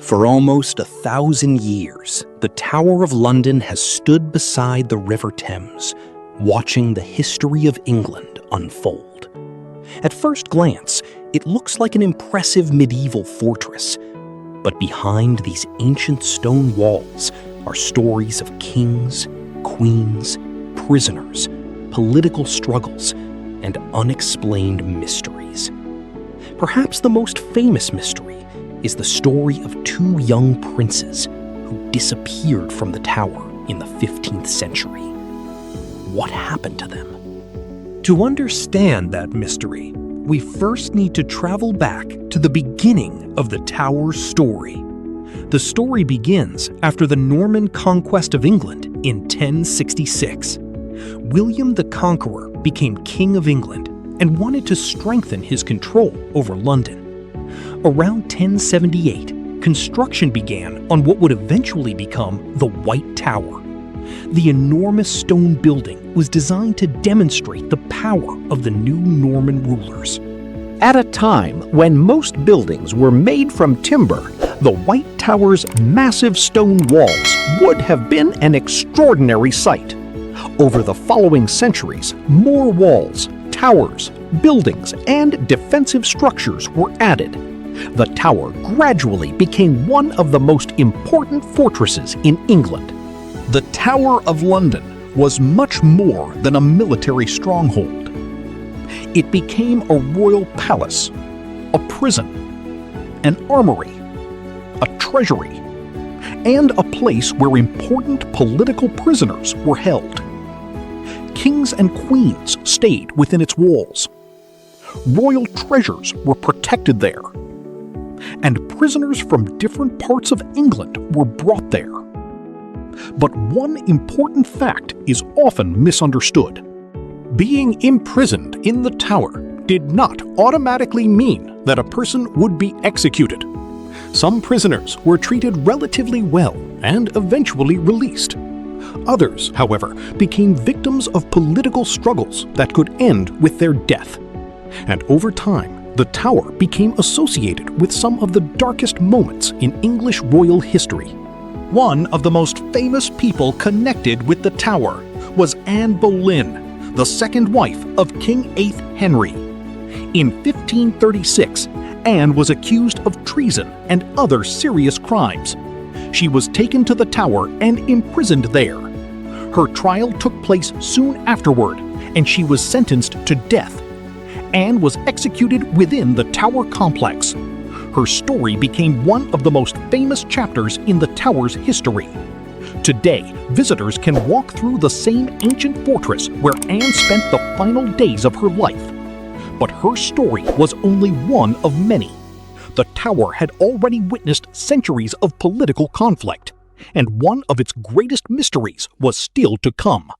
For almost 1,000 years, the Tower of London has stood beside the River Thames, watching the history of England unfold. At first glance, it looks like an impressive medieval fortress, but behind these ancient stone walls are stories of kings, queens, prisoners, political struggles, and unexplained mysteries. Perhaps the most famous mystery is the story of two young princes who disappeared from the tower in the 15th century. What happened to them? To understand that mystery, we first need to travel back to the beginning of the tower's story. The story begins after the Norman Conquest of England in 1066. William the Conqueror became King of England and wanted to strengthen his control over London. Around 1078, construction began on what would eventually become the White Tower. The enormous stone building was designed to demonstrate the power of the new Norman rulers. At a time when most buildings were made from timber, the White Tower's massive stone walls would have been an extraordinary sight. Over the following centuries, more walls, towers, buildings, and defensive structures were added. The tower gradually became one of the most important fortresses in England. The Tower of London was much more than a military stronghold. It became a royal palace, a prison, an armory, a treasury, and a place where important political prisoners were held. Kings and queens stayed within its walls. Royal treasures were protected there, and prisoners from different parts of England were brought there. But one important fact is often misunderstood. Being imprisoned in the tower did not automatically mean that a person would be executed. Some prisoners were treated relatively well and eventually released. Others, however, became victims of political struggles that could end with their death. And over time, the tower became associated with some of the darkest moments in English royal history. One of the most famous people connected with the tower was Anne Boleyn, the second wife of King VIII Henry. In 1536, Anne was accused of treason and other serious crimes. She was taken to the tower and imprisoned there. Her trial took place soon afterward, and she was sentenced to death. Anne was executed within the tower complex. Her story became one of the most famous chapters in the tower's history. Today, visitors can walk through the same ancient fortress where Anne spent the final days of her life. But her story was only one of many. The tower had already witnessed centuries of political conflict, and one of its greatest mysteries was still to come.